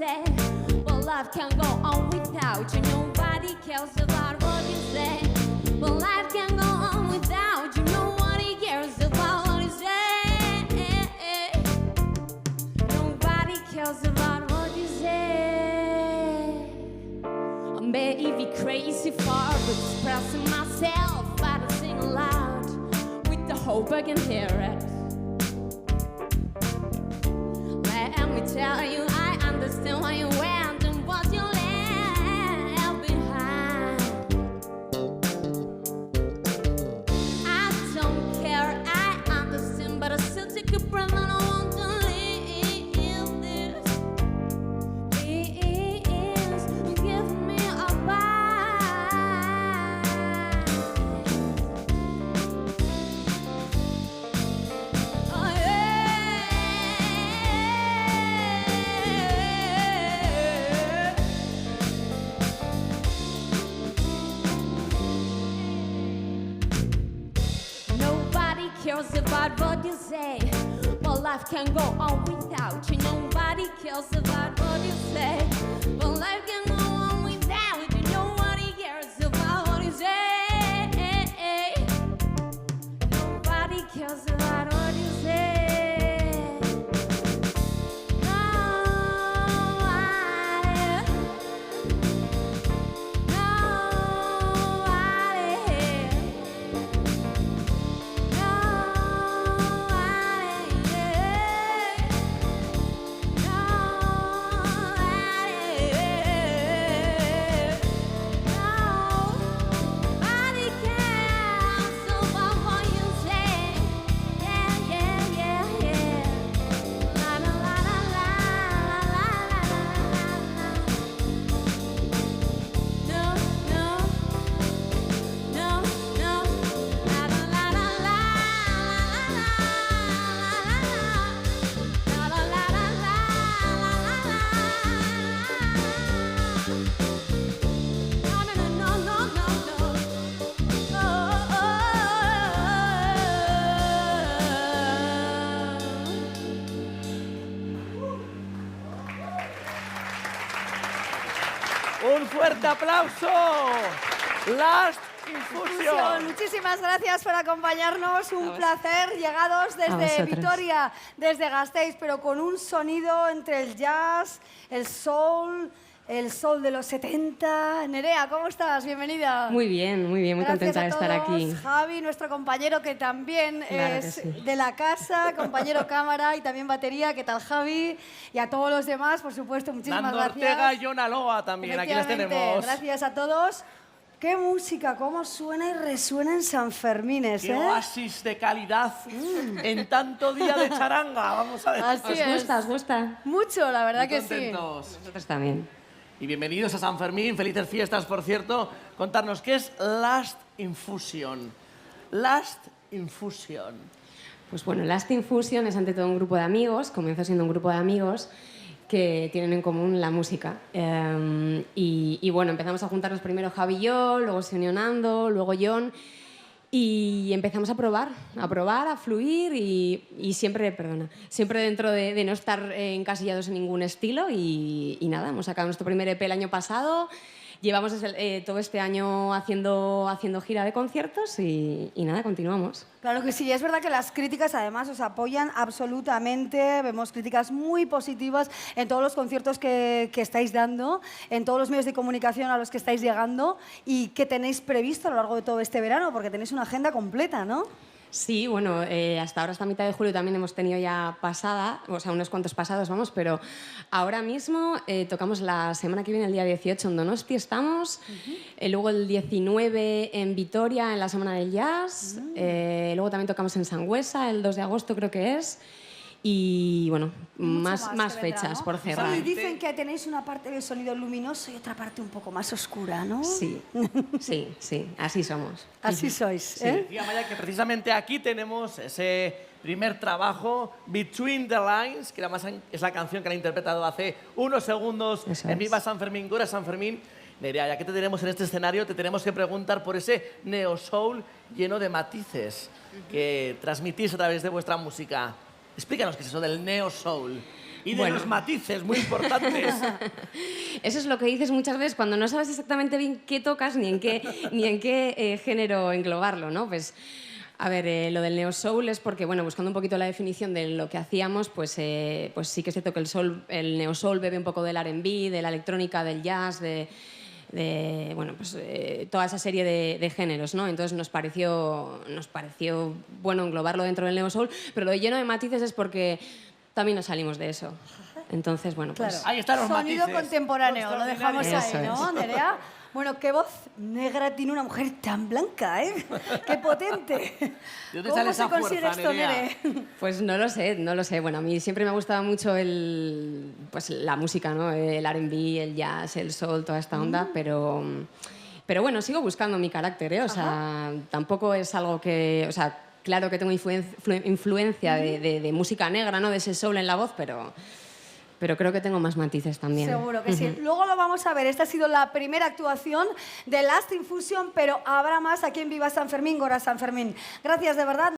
say, but life can't go on without you. Nobody cares about what you say, but life can't go on without you. Nobody cares about what you say. Nobody cares about what you say. I may be crazy for expressing myself, but I sing aloud with the hope I can hear it. Let me tell you, I understand why you went and what you left behind. I don't care, I understand, but I still take a breath and I want to leave this. Please give me a bite. Oh yeah. Nobody cares about what you say, but life can't go on without you. Nobody cares about what you say, but life can go on without you. Nobody cares about what you say. Nobody cares about what you say. Un fuerte aplauso. Last Infusion. Muchísimas gracias por acompañarnos. Un placer. Llegados desde Vitoria, desde Gasteiz, pero con un sonido entre el jazz, el soul de los 70. Nerea, ¿cómo estás? Bienvenida. Muy bien, muy contenta de estar aquí. Javi, nuestro compañero que también es de la casa, compañero cámara y también batería. ¿Qué tal, Javi? Y a todos los demás, por supuesto, muchísimas Nando gracias. Ortega y Jon Aloa también, aquí las tenemos. Gracias a todos. ¡Qué música! ¿Cómo suena y resuena en San Fermines, ¡Qué oasis de calidad en tanto día de charanga! Vamos a ver. Así es. ¿Os gusta? Mucho, la verdad Muy que contentos. sí. Nosotros también. Y bienvenidos a San Fermín, felices fiestas, por cierto. Contarnos, ¿qué es Last Infusion? Last Infusion. Pues bueno, Last Infusion es ante todo un grupo de amigos, comenzó siendo un grupo de amigos que tienen en común la música. Y bueno, empezamos a juntarnos primero Javi y yo, luego se unió Nando, luego Jon, y empezamos a probar, a fluir y siempre dentro de no estar encasillados en ningún estilo y nada, hemos sacado nuestro primer EP el año pasado. Llevamos todo este año haciendo gira de conciertos y nada, continuamos. Claro que sí, es verdad que las críticas además os apoyan absolutamente, vemos críticas muy positivas en todos los conciertos que estáis dando, en todos los medios de comunicación a los que estáis llegando y que tenéis previsto a lo largo de todo este verano, porque tenéis una agenda completa, ¿no? Sí, bueno, hasta ahora, hasta mitad de julio también hemos tenido ya pasada, o sea, unos cuantos pasados, vamos, pero ahora mismo tocamos la semana que viene, el día 18 en Donosti estamos, luego el 19 en Vitoria, en la Semana del Jazz, luego también tocamos en Sangüesa, el 2 de agosto creo que es, y bueno, más fechas, ¿no? Por cerrar. Y dicen que tenéis una parte de sonido luminoso y otra parte un poco más oscura, ¿no? Sí, así somos. Así sois, ¿eh? Sí, decía Maya que precisamente aquí tenemos ese primer trabajo, Between the Lines, que además es la canción que han interpretado hace unos segundos en Viva San Fermín, Gora San Fermín. Nerea, ya que te tenemos en este escenario, te tenemos que preguntar por ese neo-soul lleno de matices que transmitís a través de vuestra música. Explícanos qué es eso del neo-soul. Y de Bueno. los matices, muy importantes. Eso es lo que dices muchas veces cuando no sabes exactamente bien qué tocas ni en qué género englobarlo, ¿no? Pues, a ver, lo del neo soul es porque, bueno, buscando un poquito la definición de lo que hacíamos, pues sí que es cierto que el neo soul bebe un poco del R&B, de la electrónica, del jazz, bueno, pues toda esa serie de géneros, ¿no? Entonces nos pareció bueno englobarlo dentro del neo soul, pero lo lleno de matices es porque también nos salimos de eso. Entonces, bueno, pues... Claro. Ahí están los Sonido matices. contemporáneo, lo dejamos ahí, Eso ¿no, es. Nerea? Bueno, qué voz negra tiene una mujer tan blanca, ¿eh? ¡Qué potente! ¿De dónde ¿Cómo sale se esa consigue fuerza, esto, Nerea? Nere? Pues no lo sé. Bueno, a mí siempre me ha gustado mucho pues la música, ¿no? El R&B, el jazz, el soul, toda esta onda, pero bueno, sigo buscando mi carácter, ¿eh? O sea, tampoco es algo que... O sea, claro que tengo influencia de música negra, ¿no? De ese soul en la voz, pero creo que tengo más matices también. Seguro que sí. Luego lo vamos a ver. Esta ha sido la primera actuación de Last Infusion, pero habrá más aquí en Viva San Fermín, Gora San Fermín. Gracias, de verdad.